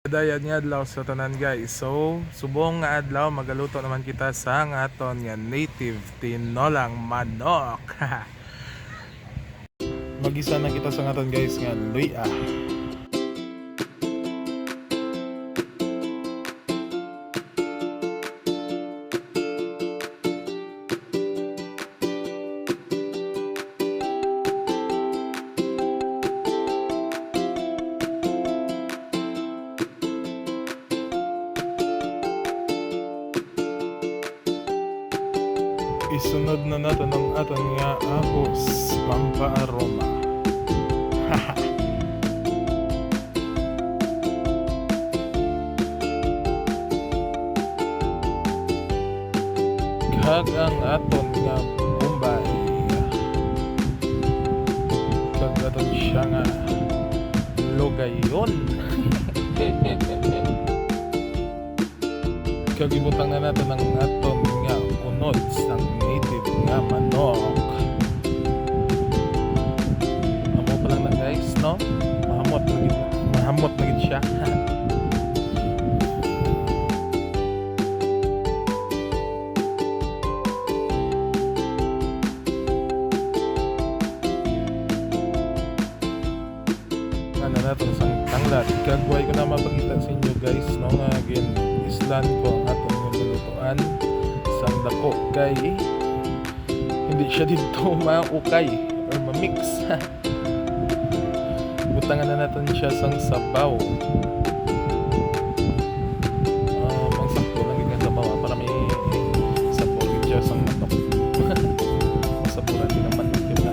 Dayan nga adlaw sa tanan guys. So, subong nga adlaw magaluto naman kita sa nga aton nga native tinolang manok. Magisa na kita sa nga aton guys nga luya. Isunod na natin ang aton nga ahos pampaaroma. Kag ang aton nga bombay. Kag aton siya nga logayon. Kag ibutang na natin ang aton nga unod sang native nga manok. Amo pa lang na guys, no? Mahamot na gid siya. Ano na ito sang tanglad. Kagway ko na mapakita sa inyo guys, no? Nga again, islan ko ang atong nilulutuan sang dako kay hindi siya dito maukay or mamix. Butangan na natin siya sang sabaw. Magsakto lang yung sabaw para may sabaw din siya sang manok. Masaburan din naman ng kita.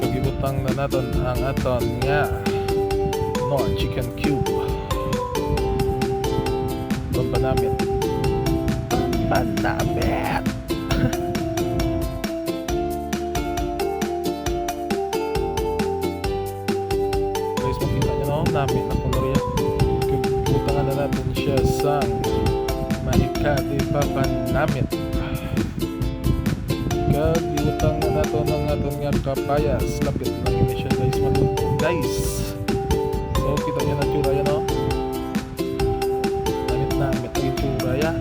Kagibutang na natin ang aton nga Knorr chicken cube. Pampanamit. Guys, makita nyo na namin na kolorya. Kubutangan na natin siya sa mahikati papanamit. Kagibutang na natin ang aton nga kapayas. Lapit lang yun siya guys, maluto guys. So kita nyo na tsura yan, no? Namit ang itsura ya.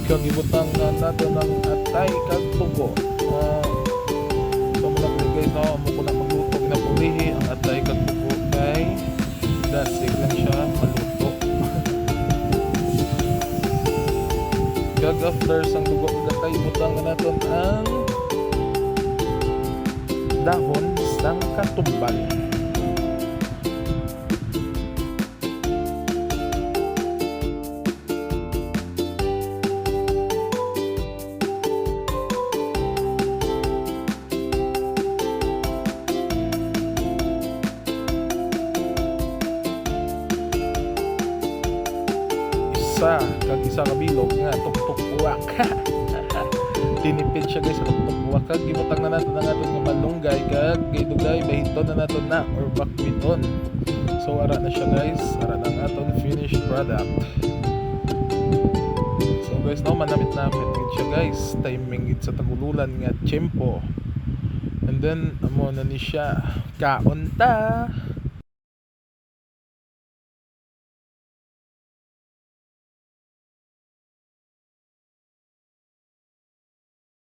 Kagibutang na natin ang atay kag tugo. So muna ko guys, no? Amo ko na magluto ginapulihi ang atay kag tugo kay dasig lang siya maluto. Kag after sang tugo kag atay, butang na natin ang dahon sang katumbal. Kag isa ka bilog nga tuktok buwak. Tinipid siya guys sa tuktok buwak. Kag gibutang na natin ang aton nga malunggay kag gaydugay bahiton na naton na or bakbiton. So ara na siya guys, ara na ang aton finished product. So guys, no, manamit-namit gid siya guys, timing gid sa tagululan nga tiyempo. And then amo na ni siya kaon ta.